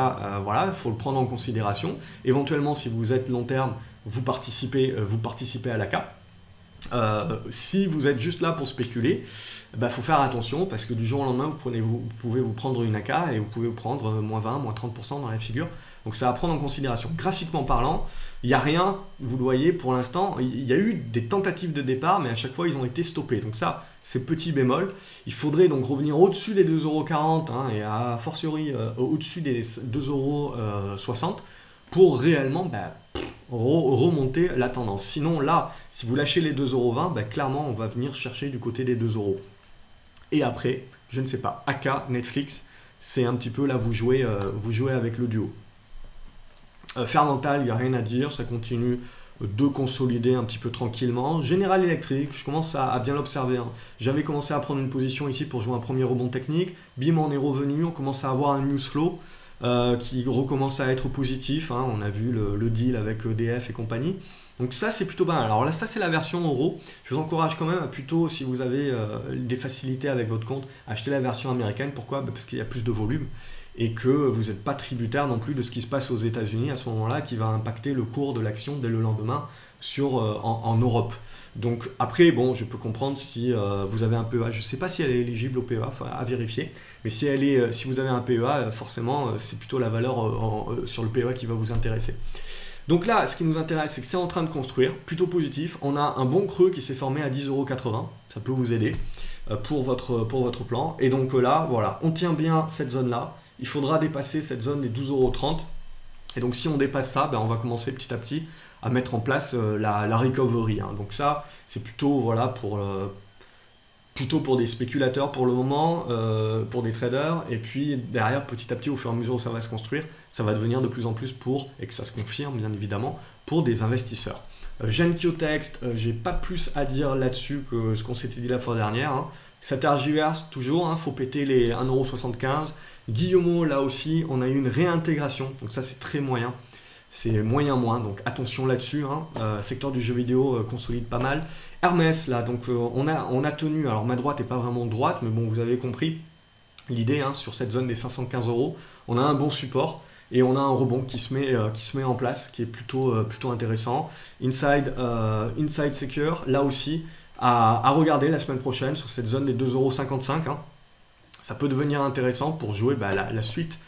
voilà, il faut le prendre en considération. Éventuellement, si vous êtes long terme, vous participez à l'AK. Si vous êtes juste là pour spéculer, il faut faire attention parce que du jour au lendemain, vous pouvez vous prendre une AK et vous pouvez vous prendre moins 20, moins 30% dans la figure. Donc ça à prendre en considération. Graphiquement parlant, il n'y a rien, vous le voyez pour l'instant, il y a eu des tentatives de départ, mais à chaque fois ils ont été stoppés. Donc ça, c'est petit bémol. Il faudrait donc revenir au-dessus des 2,40 € hein, et à fortiori au-dessus des 2,60 € pour réellement remonter la tendance. Sinon là, si vous lâchez les 2,20 €, clairement on va venir chercher du côté des 2 €. Et après, je ne sais pas, AK, Netflix, c'est un petit peu là vous jouez avec le duo. Fermental, il n'y a rien à dire, ça continue de consolider un petit peu tranquillement. General Electric, je commence à bien l'observer, hein. J'avais commencé à prendre une position ici pour jouer un premier rebond technique, bim, on est revenu, on commence à avoir un news flow. qui recommence à être positif, hein. On a vu le deal avec EDF et compagnie. Donc ça, c'est plutôt bien. Alors là, ça, c'est la version euro. Je vous encourage quand même à plutôt, si vous avez des facilités avec votre compte, acheter la version américaine. Pourquoi? Parce qu'il y a plus de volume et que vous n'êtes pas tributaire non plus de ce qui se passe aux États-Unis à ce moment-là, qui va impacter le cours de l'action dès le lendemain en Europe. Donc après, bon, je peux comprendre si vous avez un PEA. Je ne sais pas si elle est éligible au PEA, enfin, à vérifier. Mais si vous avez un PEA, forcément, c'est plutôt la valeur sur le PEA qui va vous intéresser. Donc là, ce qui nous intéresse, c'est que c'est en train de construire, plutôt positif. On a un bon creux qui s'est formé à 10,80 €. Ça peut vous aider pour votre plan. Et donc là, voilà, on tient bien cette zone-là. Il faudra dépasser cette zone des 12,30 €. Et donc si on dépasse ça, ben, on va commencer petit à petit à mettre en place la recovery, hein. Donc ça, c'est plutôt, voilà, plutôt pour des spéculateurs pour le moment, pour des traders, et puis derrière, petit à petit, au fur et à mesure où ça va se construire, ça va devenir de plus en plus et que ça se confirme bien évidemment, pour des investisseurs. Genkyo Text, j'ai pas plus à dire là-dessus que ce qu'on s'était dit la fois dernière, hein. Ça tergiverse toujours, hein, faut péter les 1,75 €. Guillemot, là aussi, on a eu une réintégration, donc ça c'est très moyen. C'est moyen moins, donc attention là-dessus, hein. Secteur du jeu vidéo consolide pas mal. Hermès, là, donc on a tenu, alors ma droite n'est pas vraiment droite, mais bon, vous avez compris l'idée, hein, sur cette zone des 515 €. On a un bon support et on a un rebond qui se met en place, qui est plutôt intéressant. Inside Secure, là aussi, à regarder la semaine prochaine sur cette zone des 2,55 €, hein. Ça peut devenir intéressant pour jouer la suite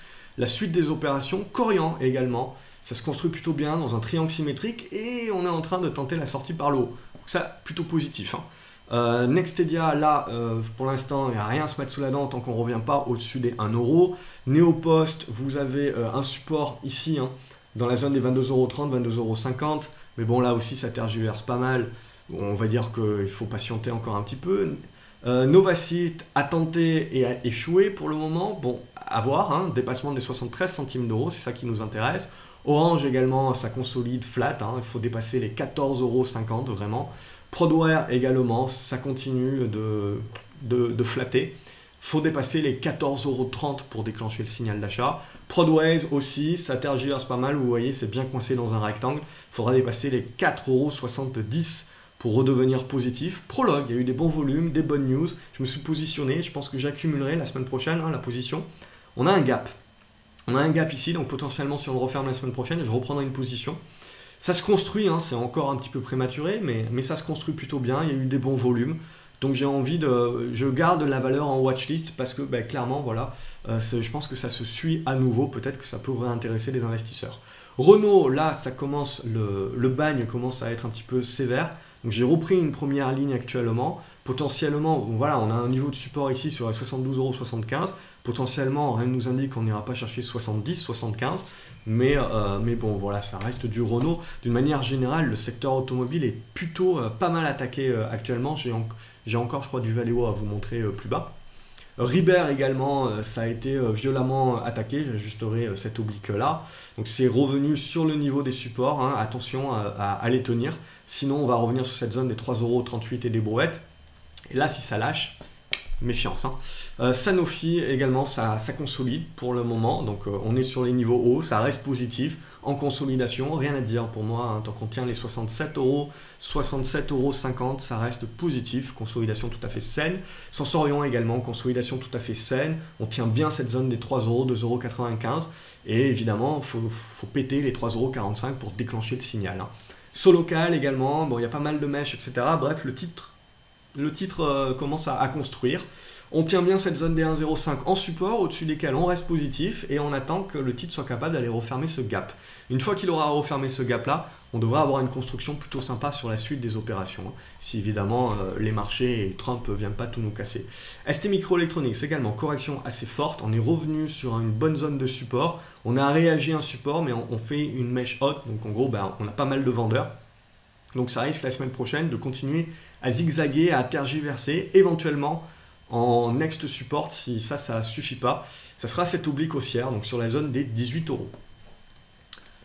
des opérations. Corian également, ça se construit plutôt bien dans un triangle symétrique et on est en train de tenter la sortie par le haut. Donc ça, plutôt positif, hein. Nextedia, là, pour l'instant, il n'y a rien à se mettre sous la dent tant qu'on ne revient pas au-dessus des 1 €. Neopost, vous avez un support ici, hein, dans la zone des 22,30 €, 22,50 €. Mais bon, là aussi, ça tergiverse pas mal. On va dire qu'il faut patienter encore un petit peu. Novacite a tenté et a échoué pour le moment. Bon, à voir, hein, dépassement des 73 centimes d'euros, c'est ça qui nous intéresse. Orange également, ça consolide flat, hein, il faut dépasser les 14,50 € vraiment. Prodware également, ça continue de flatter. Il faut dépasser les 14,30 € pour déclencher le signal d'achat. Prodways aussi, ça tergiverse pas mal, vous voyez, c'est bien coincé dans un rectangle. Il faudra dépasser les 4,70 € pour redevenir positif. Prologue, il y a eu des bons volumes, des bonnes news. Je me suis positionné, je pense que j'accumulerai la semaine prochaine, hein, la position. On a un gap. On a un gap ici, donc potentiellement si on le referme la semaine prochaine, je reprendrai une position. Ça se construit, hein, c'est encore un petit peu prématuré, mais ça se construit plutôt bien, il y a eu des bons volumes. Donc je garde la valeur en watchlist parce que clairement, voilà, je pense que ça se suit à nouveau, peut-être que ça pourrait intéresser des investisseurs. Renault, là, ça commence, le bagne commence à être un petit peu sévère. Donc j'ai repris une première ligne actuellement. Potentiellement, voilà, on a un niveau de support ici sur les 72,75 €. Potentiellement, rien ne nous indique qu'on n'ira pas chercher 70, 75. Mais bon, voilà, ça reste du Renault. D'une manière générale, le secteur automobile est plutôt pas mal attaqué actuellement. J'ai encore, je crois, du Valeo à vous montrer plus bas. Ribert également, ça a été violemment attaqué, j'ajusterai cette oblique-là. Donc c'est revenu sur le niveau des supports, hein. Attention à les tenir, sinon on va revenir sur cette zone des 3,38 € et des brouettes. Et là, si ça lâche, méfiance, hein. Sanofi également, ça consolide pour le moment, donc on est sur les niveaux hauts, ça reste positif, en consolidation, rien à dire pour moi, hein, tant qu'on tient les 67 €, 67,50 €, ça reste positif, consolidation tout à fait saine. Sensorion également, consolidation tout à fait saine, on tient bien cette zone des 3 €, 2,95 €, et évidemment, il faut péter les 3,45 € pour déclencher le signal, hein. Solocal également, bon, il y a pas mal de mèches, etc. Bref, le titre commence à construire. On tient bien cette zone des 1,05 en support, au-dessus desquels on reste positif et on attend que le titre soit capable d'aller refermer ce gap. Une fois qu'il aura refermé ce gap-là, on devrait avoir une construction plutôt sympa sur la suite des opérations, hein, si évidemment les marchés et Trump ne viennent pas tout nous casser. ST Microelectronics également, correction assez forte, on est revenu sur une bonne zone de support, on a réagi à un support mais on fait une mèche haute, donc en gros on a pas mal de vendeurs. Donc ça risque la semaine prochaine de continuer à zigzaguer, à tergiverser, éventuellement en next support, si ça suffit pas, ça sera cette oblique haussière, donc sur la zone des 18 €.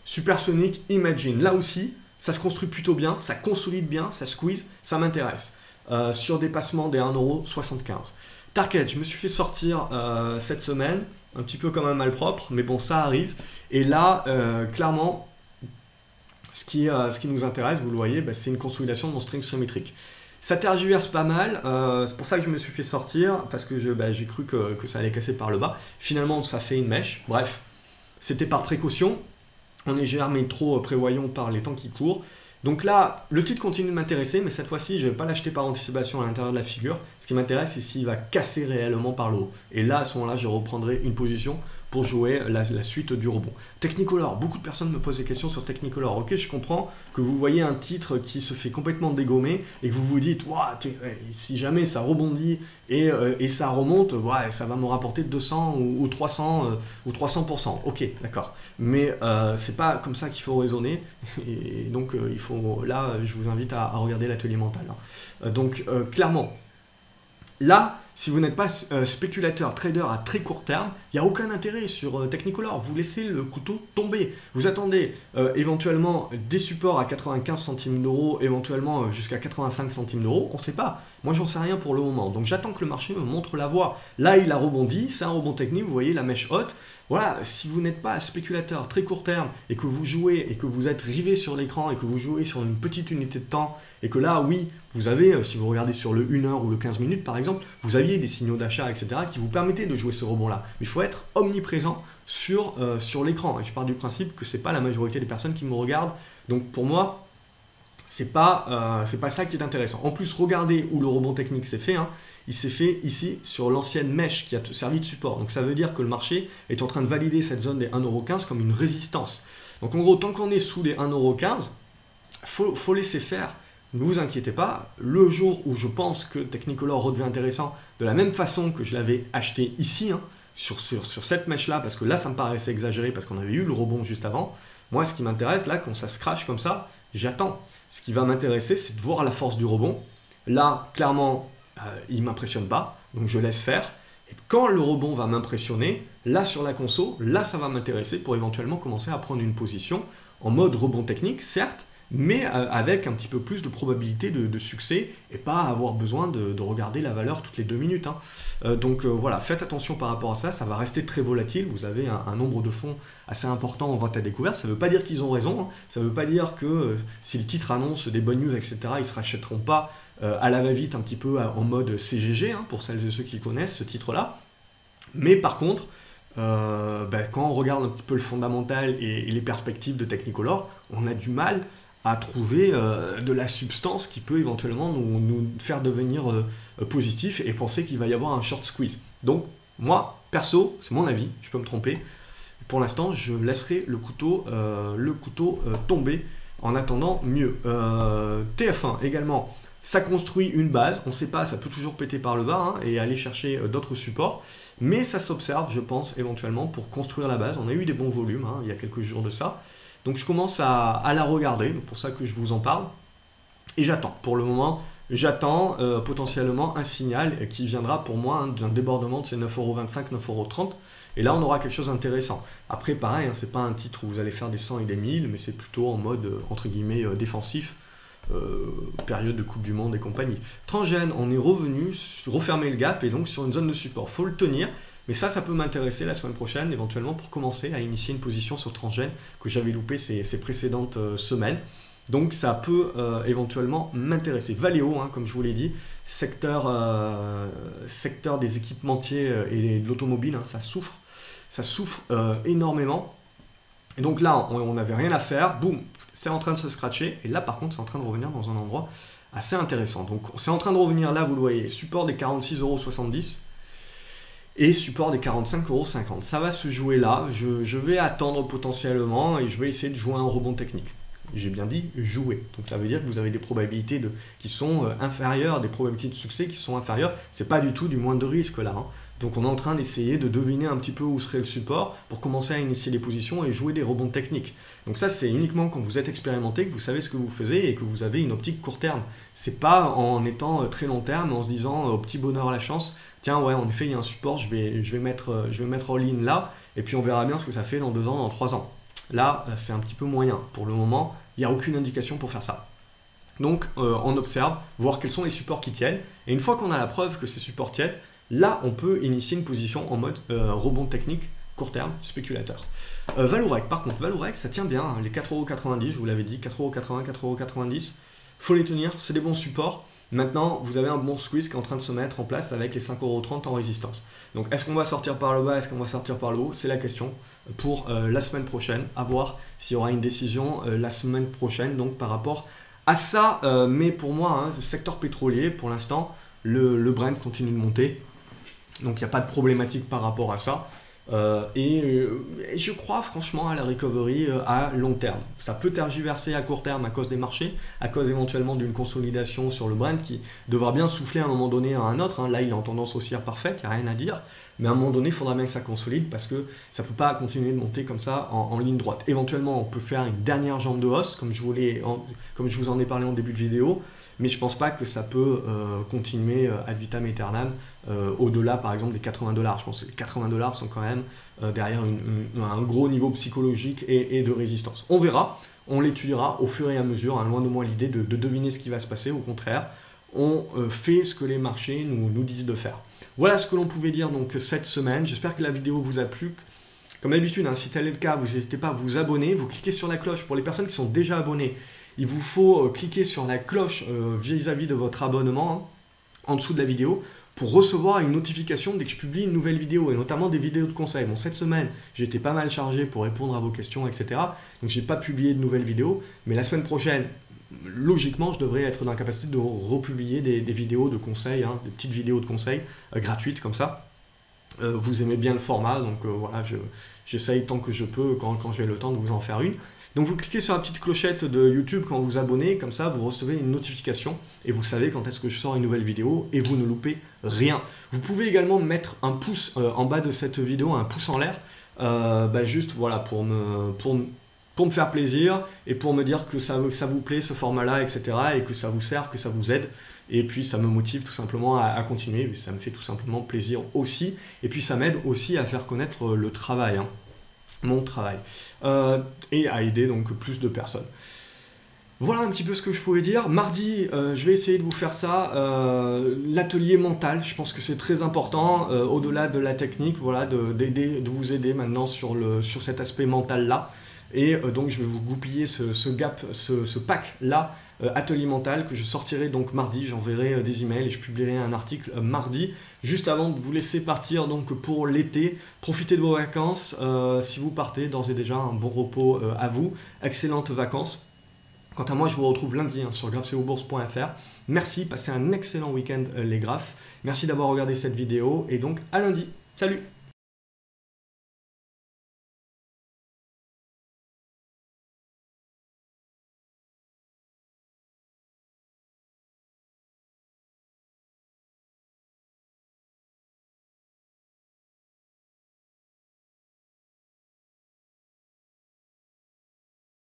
Supersonic Imagine, là aussi, ça se construit plutôt bien, ça consolide bien, ça squeeze, ça m'intéresse. Sur dépassement des 1,75 €. Target, je me suis fait sortir cette semaine, un petit peu comme un malpropre, mais bon, ça arrive. Et là, clairement, ce qui nous intéresse, vous le voyez, bah, c'est une consolidation de mon string symétrique. Ça tergiverse pas mal, c'est pour ça que je me suis fait sortir, parce que j'ai cru que ça allait casser par le bas. Finalement, ça fait une mèche. Bref, c'était par précaution. On est jamais trop prévoyant par les temps qui courent. Donc là, le titre continue de m'intéresser, mais cette fois-ci, je ne vais pas l'acheter par anticipation à l'intérieur de la figure. Ce qui m'intéresse, c'est s'il va casser réellement par le haut. Et là, à ce moment-là, je reprendrai une position pour jouer la suite du rebond. Technicolor, beaucoup de personnes me posent des questions sur Technicolor. Ok, je comprends que vous voyez un titre qui se fait complètement dégommer et que vous vous dites, si jamais ça rebondit et ça remonte, ça va me rapporter 200 ou 300 ou 300%. Ok, d'accord. Mais c'est pas comme ça qu'il faut raisonner. Et donc, là, je vous invite à regarder l'atelier mental. Donc, clairement, là, si vous n'êtes pas spéculateur, trader à très court terme, il n'y a aucun intérêt sur Technicolor. Vous laissez le couteau tomber. Vous attendez éventuellement des supports à 95 centimes d'euros, éventuellement jusqu'à 85 centimes d'euros. On ne sait pas. Moi, j'en sais rien pour le moment. Donc, j'attends que le marché me montre la voie. Là, il a rebondi. C'est un rebond technique. Vous voyez la mèche haute. Voilà, si vous n'êtes pas spéculateur très court terme et que vous jouez et que vous êtes rivé sur l'écran et que vous jouez sur une petite unité de temps et que là, oui, vous avez, si vous regardez sur le 1 heure ou le 15 minutes par exemple, vous aviez des signaux d'achat, etc. qui vous permettaient de jouer ce rebond-là. Mais il faut être omniprésent sur l'écran. Et je pars du principe que ce n'est pas la majorité des personnes qui me regardent. Donc pour moi, c'est pas ça qui est intéressant. En plus, regardez où le rebond technique s'est fait. Il s'est fait ici sur l'ancienne mèche qui a servi de support. Donc ça veut dire que le marché est en train de valider cette zone des 1,15€ comme une résistance. Donc en gros, tant qu'on est sous les 1,15€, faut laisser faire. Ne vous inquiétez pas, le jour où je pense que Technicolor redevient intéressant, de la même façon que je l'avais acheté ici, sur cette mèche-là, parce que là, ça me paraissait exagéré, parce qu'on avait eu le rebond juste avant. Moi, ce qui m'intéresse, là, quand ça se crache comme ça, j'attends. Ce qui va m'intéresser, c'est de voir la force du rebond. Là, clairement, il ne m'impressionne pas, donc je laisse faire. Et quand le rebond va m'impressionner, là, sur la conso, là, ça va m'intéresser pour éventuellement commencer à prendre une position en mode rebond technique, certes, mais avec un petit peu plus de probabilité de succès et pas avoir besoin de regarder la valeur toutes les 2 minutes. Donc voilà, faites attention par rapport à ça, ça va rester très volatile, vous avez un nombre de fonds assez important en vente à découvert, ça ne veut pas dire qu'ils ont raison, ça ne veut pas dire que si le titre annonce des bonnes news, etc., ils ne se rachèteront pas à la va-vite un petit peu en mode CGG, pour celles et ceux qui connaissent ce titre-là. Mais par contre, quand on regarde un petit peu le fondamental et les perspectives de Technicolor, on a du mal à trouver de la substance qui peut éventuellement nous faire devenir positif et penser qu'il va y avoir un short squeeze. Donc, moi, perso, c'est mon avis, je peux me tromper. Pour l'instant, je laisserai le couteau tomber en attendant mieux. TF1 également, ça construit une base, on ne sait pas, ça peut toujours péter par le bas et aller chercher d'autres supports, mais ça s'observe, je pense, éventuellement pour construire la base. On a eu des bons volumes il y a quelques jours de ça. Donc je commence à la regarder, c'est pour ça que je vous en parle. Et j'attends. Pour le moment, j'attends potentiellement un signal qui viendra pour moi d'un débordement de ces 9,25€, 9,30€. Et là, on aura quelque chose d'intéressant. Après, pareil, c'est pas un titre où vous allez faire des 100 et des 1000, mais c'est plutôt en mode, entre guillemets, défensif. Période de Coupe du Monde et compagnie. Transgène, on est revenu, refermer le gap et donc sur une zone de support. Faut le tenir, mais ça peut m'intéresser la semaine prochaine, éventuellement pour commencer à initier une position sur Transgène que j'avais loupé ces précédentes semaines. Donc ça peut éventuellement m'intéresser. Valeo, comme je vous l'ai dit, secteur des équipementiers et de l'automobile, ça souffre énormément. Et donc là, on n'avait rien à faire, boum, c'est en train de se scratcher, et là par contre, c'est en train de revenir dans un endroit assez intéressant. Donc c'est en train de revenir là, vous le voyez, support des 46,70 € et support des 45,50 €. Ça va se jouer là, je vais attendre potentiellement et je vais essayer de jouer un rebond technique. J'ai bien dit jouer. Donc ça veut dire que vous avez des probabilités qui sont inférieures, des probabilités de succès qui sont inférieures. C'est pas du tout du moins de risque là. Donc on est en train d'essayer de deviner un petit peu où serait le support pour commencer à initier les positions et jouer des rebonds techniques. Donc ça c'est uniquement quand vous êtes expérimenté, que vous savez ce que vous faites et que vous avez une optique court terme. C'est pas en étant très long terme, en se disant au petit bonheur la chance, tiens ouais en effet il y a un support, je vais mettre en ligne là et puis on verra bien ce que ça fait dans 2 ans, dans 3 ans. Là c'est un petit peu moyen. Pour le moment, il n'y a aucune indication pour faire ça. Donc on observe, voir quels sont les supports qui tiennent. Et une fois qu'on a la preuve que ces supports tiennent, là on peut initier une position en mode rebond technique court terme spéculateur. Vallourec, par contre, Vallourec ça tient bien, hein, les 4,90€, je vous l'avais dit, 4,80€, 4,90€, faut les tenir, c'est des bons supports. Maintenant, vous avez un bon squeeze qui est en train de se mettre en place avec les 5,30€ en résistance. Donc, est-ce qu'on va sortir par le bas, est-ce qu'on va sortir par le haut? C'est la question pour la semaine prochaine. À voir s'il y aura une décision la semaine prochaine, donc par rapport à ça. Mais pour moi, hein, le secteur pétrolier, pour l'instant, le Brent continue de monter. Donc, il n'y a pas de problématique par rapport à ça. Et je crois franchement à la recovery à long terme. Ça peut tergiverser à court terme à cause des marchés, à cause éventuellement d'une consolidation sur le Brent qui devra bien souffler à un moment donné à un autre. Hein. Là, il est en tendance haussière parfaite, il n'y a rien à dire. Mais à un moment donné, il faudra bien que ça consolide parce que ça ne peut pas continuer de monter comme ça en ligne droite. Éventuellement, on peut faire une dernière jambe de hausse, comme je vous en ai parlé en début de vidéo. Mais je ne pense pas que ça peut continuer ad vitam aeternam au-delà par exemple des 80$. Je pense que les 80$ sont quand même derrière un gros niveau psychologique et de résistance. On verra, on l'étudiera au fur et à mesure, hein, loin de moi l'idée de deviner ce qui va se passer, au contraire, on fait ce que les marchés nous disent de faire. Voilà ce que l'on pouvait dire donc cette semaine, j'espère que la vidéo vous a plu. Comme d'habitude, hein, si tel est le cas, vous n'hésitez pas à vous abonner, vous cliquez sur la cloche pour les personnes qui sont déjà abonnées. Il vous faut cliquer sur la cloche vis-à-vis de votre abonnement hein, en dessous de la vidéo pour recevoir une notification dès que je publie une nouvelle vidéo et notamment des vidéos de conseils. Bon, cette semaine, j'ai été pas mal chargé pour répondre à vos questions, etc. Donc, je n'ai pas publié de nouvelles vidéos, mais la semaine prochaine, logiquement, je devrais être dans la capacité de republier des vidéos de conseils, hein, des petites vidéos de conseils gratuites comme ça. Vous aimez bien le format, donc voilà, j'essaye tant que je peux, quand j'ai le temps, de vous en faire une. Donc vous cliquez sur la petite clochette de YouTube quand vous vous abonnez, comme ça vous recevez une notification et vous savez quand est-ce que je sors une nouvelle vidéo et vous ne loupez rien. Vous pouvez également mettre un pouce en bas de cette vidéo, un pouce en l'air, juste voilà, pour me faire plaisir et pour me dire que ça vous plaît ce format-là, etc. et que ça vous sert, que ça vous aide. Et puis ça me motive tout simplement à continuer, ça me fait tout simplement plaisir aussi. Et puis ça m'aide aussi à faire connaître le travail, hein, mon travail, et à aider donc plus de personnes. Voilà un petit peu ce que je pouvais dire. Mardi, je vais essayer de vous faire ça, l'atelier mental, je pense que c'est très important, au-delà de la technique, voilà, de vous aider maintenant sur cet aspect mental-là. Et donc je vais vous goupiller ce pack-là, atelier mental, que je sortirai donc mardi. J'enverrai des emails et je publierai un article mardi. Juste avant de vous laisser partir donc pour l'été, profitez de vos vacances. Si vous partez, d'ores et déjà, un bon repos à vous. Excellentes vacances. Quant à moi, je vous retrouve lundi hein, sur grapheseobourse.fr. Merci, passez un excellent week-end les graphes. Merci d'avoir regardé cette vidéo et donc à lundi. Salut!